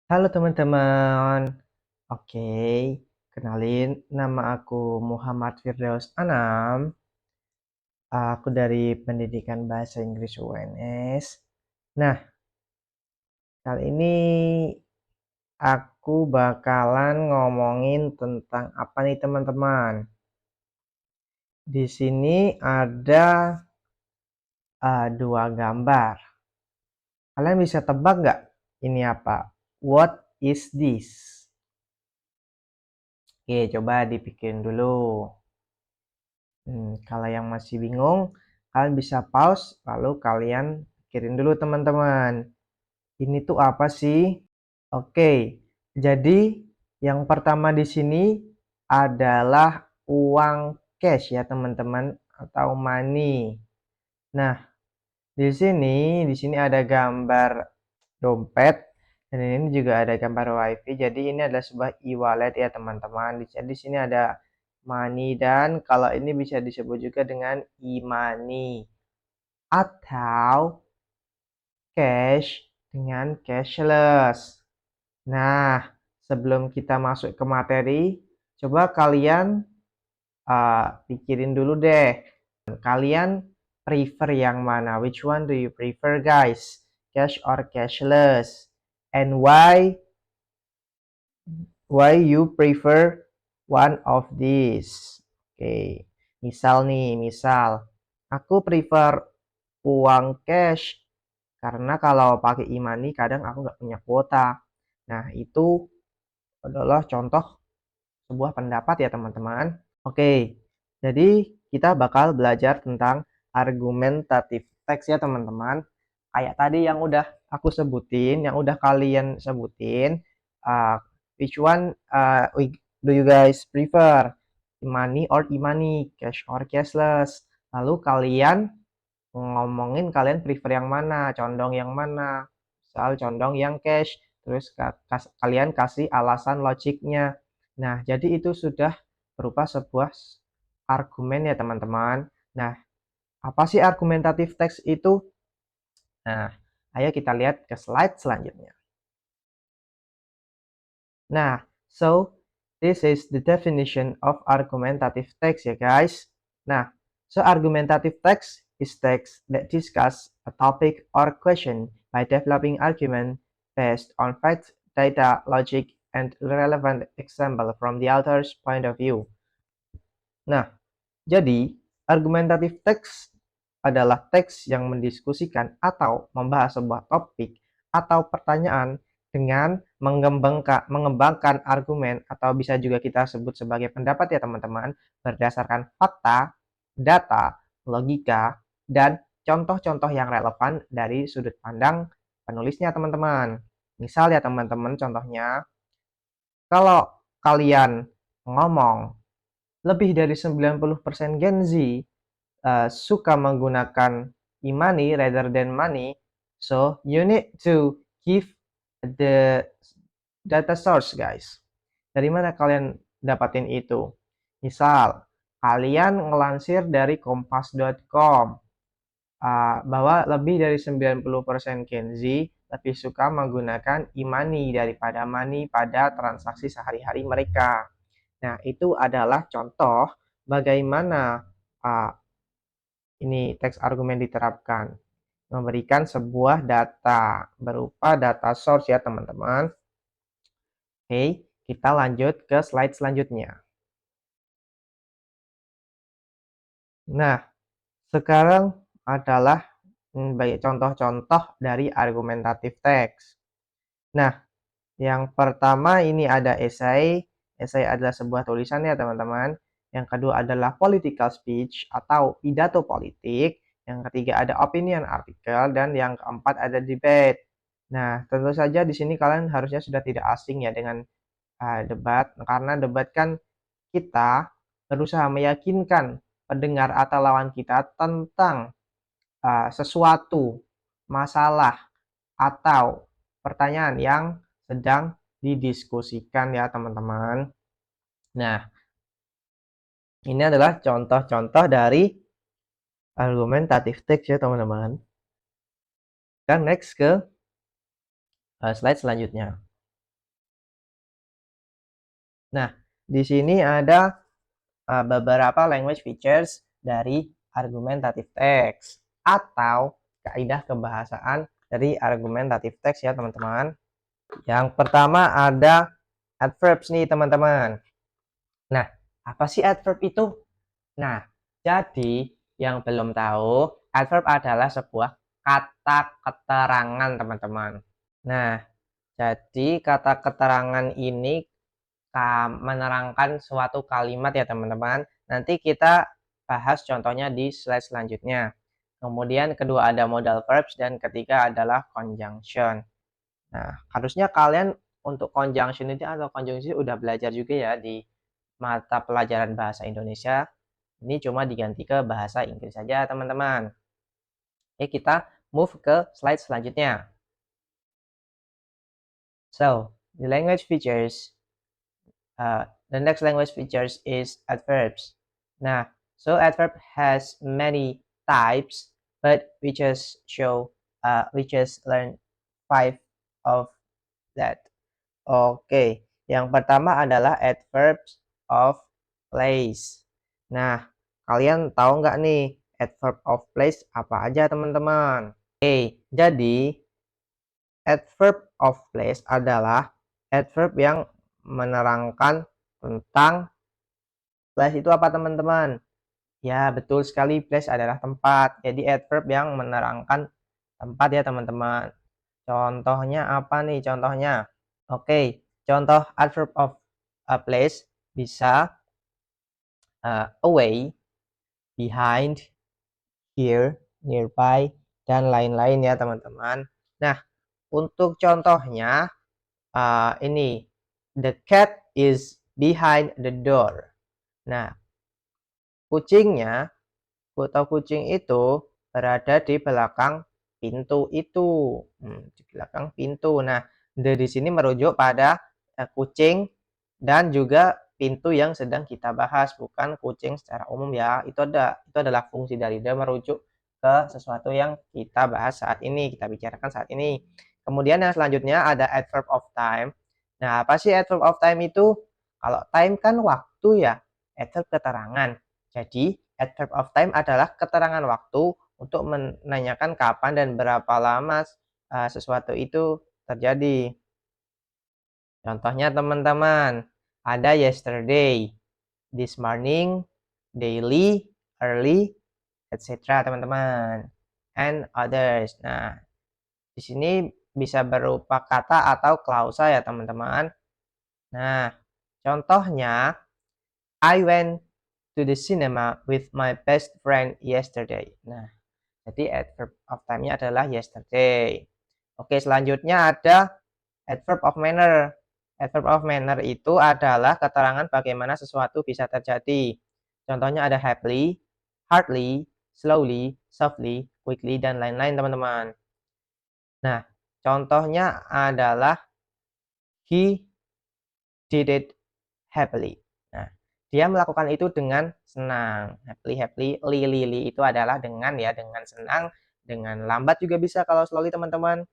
Halo teman-teman. Oke, kenalin nama aku Muhammad Firdaus Anam. Aku dari Pendidikan Bahasa Inggris UNS. Nah, kali ini aku bakalan ngomongin tentang apa nih teman-teman? Di sini ada dua gambar. Kalian bisa tebak nggak ini apa? What is this? Oke, coba dipikirin dulu. Kalau yang masih bingung, kalian bisa pause, lalu kalian pikirin dulu teman-teman. Ini tuh apa sih? Oke, jadi yang pertama di sini adalah uang cash ya teman-teman, atau money. Nah, di sini ada gambar dompet, dan ini juga ada gambar WiFi. Jadi ini adalah sebuah e-wallet ya teman-teman. Di sini ada money, dan kalau ini bisa disebut juga dengan e-money atau cash dengan cashless. Nah, sebelum kita masuk ke materi, coba kalian pikirin dulu deh. Kalian prefer yang mana? Which one do you prefer, guys? Cash or cashless? And why you prefer one of these? Oke, misal aku prefer uang cash karena kalau pakai e-money kadang aku nggak punya kuota. Nah, itu adalah contoh sebuah pendapat ya teman-teman. Oke, jadi kita bakal belajar tentang argumentative text ya teman-teman. Kayak tadi yang udah aku sebutin, yang udah kalian sebutin, uh, which one do you guys prefer? E-money or e-money, cash or cashless? Lalu kalian ngomongin kalian prefer yang mana, condong yang mana. Misal condong yang cash, terus kalian kasih alasan logiknya. Nah, jadi itu sudah berupa sebuah argumen ya teman-teman. Nah, apa sih argumentative text itu? Nah, ayo kita lihat ke slide selanjutnya. Nah, so this is the definition of argumentative text ya guys. Nah, so argumentative text is text that discuss a topic or question by developing argument based on facts, data, logic, and relevant example from the author's point of view. Nah, jadi argumentative text adalah teks yang mendiskusikan atau membahas sebuah topik atau pertanyaan dengan mengembangkan argumen, atau bisa juga kita sebut sebagai pendapat ya teman-teman, berdasarkan fakta, data, logika, dan contoh-contoh yang relevan dari sudut pandang penulisnya teman-teman. Misal ya teman-teman, contohnya kalau kalian ngomong lebih dari 90% Gen Z suka menggunakan e-money rather than money, so you need to give the data source, guys. Dari mana kalian dapatin itu? Misal, kalian ngelansir dari kompas.com bahwa lebih dari 90% Gen Z lebih suka menggunakan e-money daripada money pada transaksi sehari-hari mereka. Nah, itu adalah contoh bagaimana uh, ini teks argumen diterapkan. Memberikan sebuah data berupa data source ya teman-teman. Oke, kita lanjut ke slide selanjutnya. Nah, sekarang adalah banyak contoh-contoh dari argumentative text. Nah, yang pertama ini ada esai. Esai adalah sebuah tulisan ya teman-teman. Yang kedua adalah political speech atau pidato politik. Yang ketiga ada opinion article, dan yang keempat ada debate. Nah, tentu saja di sini kalian harusnya sudah tidak asing ya dengan debat, karena debat kan kita berusaha meyakinkan pendengar atau lawan kita tentang sesuatu masalah atau pertanyaan yang sedang didiskusikan ya teman-teman. Nah, ini adalah contoh-contoh dari argumentative text ya teman-teman. Dan next ke slide selanjutnya. Nah, di sini ada beberapa language features dari argumentative text atau kaidah kebahasaan dari argumentative text ya teman-teman. Yang pertama ada adverbs nih teman-teman. Nah, apa sih adverb itu? Nah, jadi yang belum tahu, adverb adalah sebuah kata keterangan teman-teman. Nah, jadi kata keterangan ini menerangkan suatu kalimat ya teman-teman. Nanti kita bahas contohnya di slide selanjutnya. Kemudian kedua ada modal verbs dan ketiga adalah conjunction. Nah, harusnya kalian untuk conjunction itu atau conjunction udah belajar juga ya di mata pelajaran bahasa Indonesia. Ini cuma diganti ke bahasa Inggris saja teman-teman. Oke, kita move ke slide selanjutnya. So, the next language features is adverbs. Nah, so adverb has many types, but we just learn 5 of that. Oke, yang pertama adalah adverbs of place. Nah, kalian tahu nggak nih adverb of place apa aja teman-teman? Oke, jadi adverb of place adalah adverb yang menerangkan tentang place itu apa teman-teman? Ya, betul sekali, place adalah tempat. Jadi adverb yang menerangkan tempat ya teman-teman. Contohnya apa nih contohnya? Oke, contoh adverb of a place bisa away, behind, here, nearby, dan lain-lain ya teman-teman. Nah, untuk contohnya ini the cat is behind the door. Nah, kucingnya atau kucing itu berada di belakang pintu itu. Di belakang pintu. Nah, di sini merujuk pada kucing dan juga pintu yang sedang kita bahas, bukan kucing secara umum ya. Itu adalah fungsi dari the merujuk ke sesuatu yang kita bahas saat ini, kita bicarakan saat ini. Kemudian yang selanjutnya ada adverb of time. Nah, apa sih adverb of time itu? Kalau time kan waktu ya, adverb keterangan. Jadi, adverb of time adalah keterangan waktu untuk menanyakan kapan dan berapa lama sesuatu itu terjadi. Contohnya teman-teman, ada yesterday, this morning, daily, early, etc. teman-teman. And others. Nah, di sini bisa berupa kata atau klausa ya teman-teman. Nah, contohnya, I went to the cinema with my best friend yesterday. Nah, jadi adverb of time-nya adalah yesterday. Oke, selanjutnya ada adverb of manner. Adverb of manner itu adalah keterangan bagaimana sesuatu bisa terjadi. Contohnya ada happily, hardly, slowly, softly, quickly, dan lain-lain teman-teman. Nah, contohnya adalah he did it happily. Nah, dia melakukan itu dengan senang. Happily, happily, li itu adalah dengan ya, dengan senang, dengan lambat juga bisa kalau slowly teman-teman.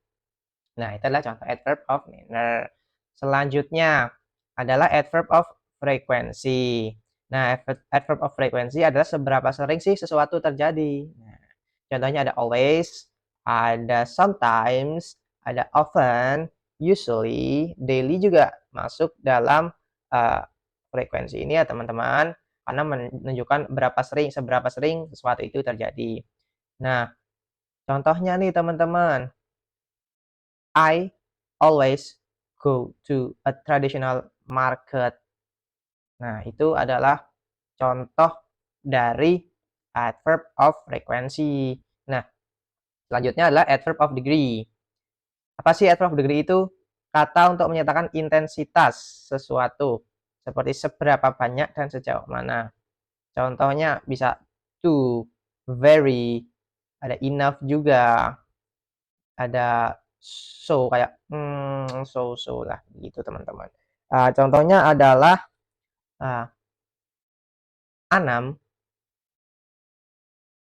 Nah, itu adalah contoh adverb of manner. Selanjutnya adalah adverb of frequency. Nah, adverb of frequency adalah seberapa sering sih sesuatu terjadi. Nah, contohnya ada always, ada sometimes, ada often, usually, daily juga masuk dalam frekuensi ini ya teman-teman, karena menunjukkan seberapa sering sesuatu itu terjadi. Nah, contohnya nih teman-teman, I always go to a traditional market. Nah, itu adalah contoh dari adverb of frequency. Nah, selanjutnya adalah adverb of degree. Apa sih adverb of degree itu? Kata untuk menyatakan intensitas sesuatu, seperti seberapa banyak dan sejauh mana. Contohnya bisa to, very, ada enough juga, ada so kayak so lah gitu teman-teman. Contohnya adalah Anam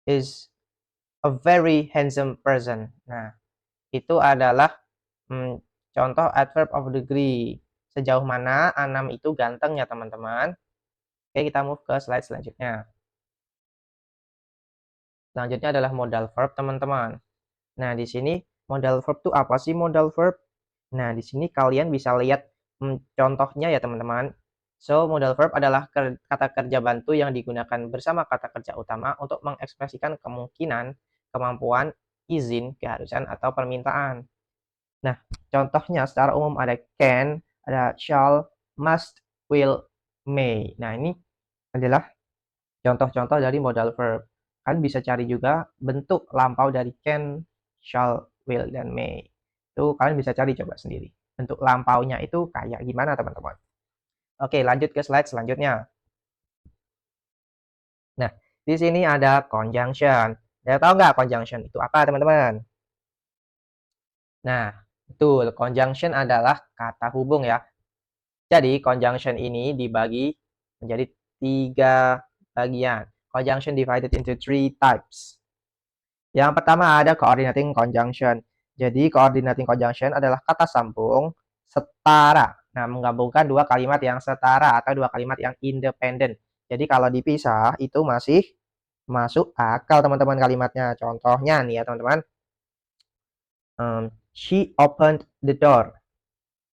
is a very handsome person. Nah, itu adalah contoh adverb of degree. sejauh mana Anam itu ganteng ya teman-teman. Oke, kita move ke slide selanjutnya. Selanjutnya adalah modal verb teman-teman. Nah, di sini modal verb itu apa sih modal verb? Nah, di sini kalian bisa lihat contohnya ya teman-teman. So, modal verb adalah kata kerja bantu yang digunakan bersama kata kerja utama untuk mengekspresikan kemungkinan, kemampuan, izin, keharusan, atau permintaan. Nah, contohnya secara umum ada can, ada shall, must, will, may. Nah, ini adalah contoh-contoh dari modal verb. Kan bisa cari juga bentuk lampau dari can, shall, will, dan may. Itu kalian bisa cari coba sendiri. Bentuk lampaunya itu kayak gimana teman-teman. Oke, lanjut ke slide selanjutnya. Nah, di sini ada conjunction. Ada tahu nggak conjunction itu apa teman-teman? Nah, betul. Conjunction adalah kata hubung ya. Jadi, conjunction ini dibagi menjadi 3 bagian. Conjunction divided into 3 types. Yang pertama ada coordinating conjunction. Jadi, coordinating conjunction adalah kata sambung setara. Nah, menggabungkan dua kalimat yang setara atau dua kalimat yang independen. Jadi, kalau dipisah itu masih masuk akal teman-teman kalimatnya. Contohnya nih ya teman-teman. She opened the door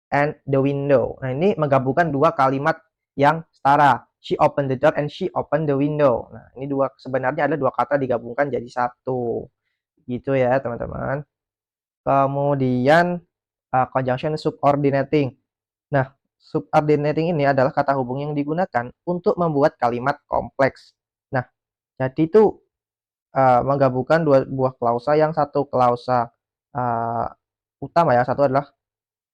and the window. Nah, ini menggabungkan dua kalimat yang setara. She opened the door and she opened the window. Nah, ini sebenarnya ada dua kata digabungkan jadi satu. Gitu ya, teman-teman. Kemudian conjunction subordinating. Nah, subordinating ini adalah kata hubung yang digunakan untuk membuat kalimat kompleks. Nah, jadi itu menggabungkan dua buah klausa, yang satu klausa utama ya, satu adalah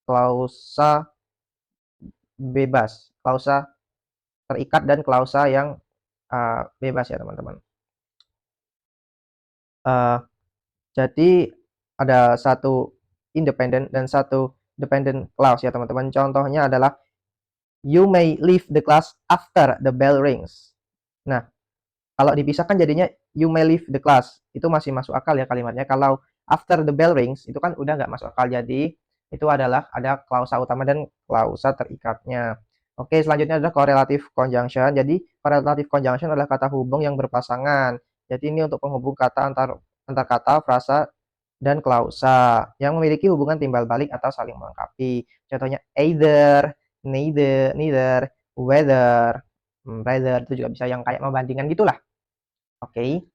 klausa bebas, klausa terikat dan klausa yang bebas ya teman-teman. Jadi ada satu independent dan satu dependent clause ya teman-teman. Contohnya adalah you may leave the class after the bell rings. Nah, kalau dipisahkan jadinya you may leave the class. Itu masih masuk akal ya kalimatnya. Kalau after the bell rings itu kan udah nggak masuk akal. Jadi itu adalah ada klausa utama dan klausa terikatnya. Oke, selanjutnya adalah correlative conjunction. Jadi correlative conjunction adalah kata hubung yang berpasangan. Jadi ini untuk penghubung kata antar kata, frasa, dan klausa yang memiliki hubungan timbal balik atau saling melengkapi. Contohnya either, neither, whether, rather, itu juga bisa yang kayak membandingkan gitulah. Oke.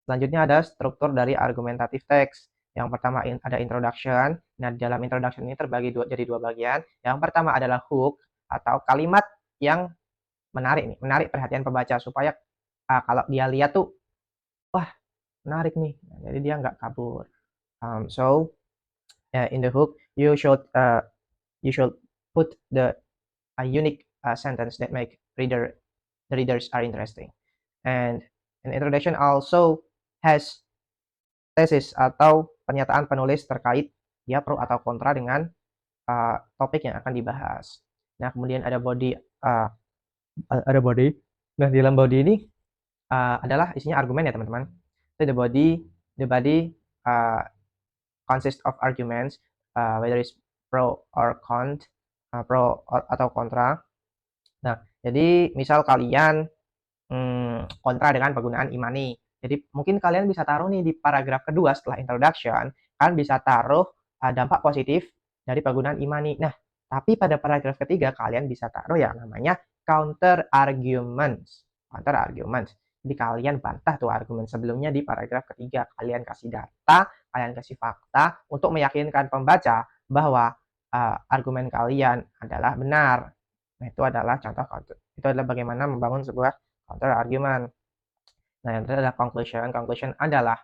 Selanjutnya ada struktur dari argumentative text. Yang pertama ada introduction. Nah, dalam introduction ini terbagi jadi dua bagian. Yang pertama adalah hook atau kalimat yang menarik nih, menarik perhatian pembaca supaya kalau dia lihat tuh, wah menarik nih. Nah, jadi dia nggak kabur. So in the hook you should put the a unique sentence that make the readers are interesting. And an introduction also has tesis atau pernyataan penulis terkait dia pro atau kontra dengan topik yang akan dibahas. Nah, kemudian ada body. Ada body. Nah, di dalam body ini adalah isinya argumen ya teman-teman. So, the body consists of arguments, whether it's pro or atau kontra. Nah, jadi misal kalian kontra dengan penggunaan imani. Jadi mungkin kalian bisa taruh nih di paragraf kedua setelah introduction, kalian bisa taruh dampak positif dari penggunaan imani. Nah, tapi pada paragraf ketiga kalian bisa taruh yang namanya counter arguments. Counter arguments. Jadi kalian bantah tuh argumen sebelumnya di paragraf ketiga. Kalian kasih data, kalian kasih fakta untuk meyakinkan pembaca bahwa argumen kalian adalah benar. Nah, itu adalah contoh counter. Itu adalah bagaimana membangun sebuah counter argument. Nah, yang terakhir adalah conclusion. Conclusion adalah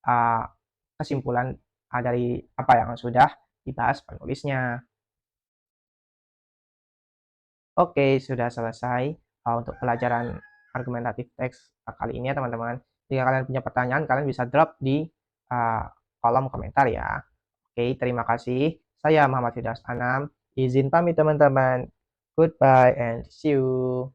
uh, kesimpulan dari apa yang sudah dibahas penulisnya. Oke, sudah selesai untuk pelajaran argumentative text kali ini ya teman-teman. Jika kalian punya pertanyaan, kalian bisa drop di uh, kolom komentar ya. Oke, terima kasih. Saya Muhammad Firdaus Anam. Izin pamit teman-teman. Goodbye and see you.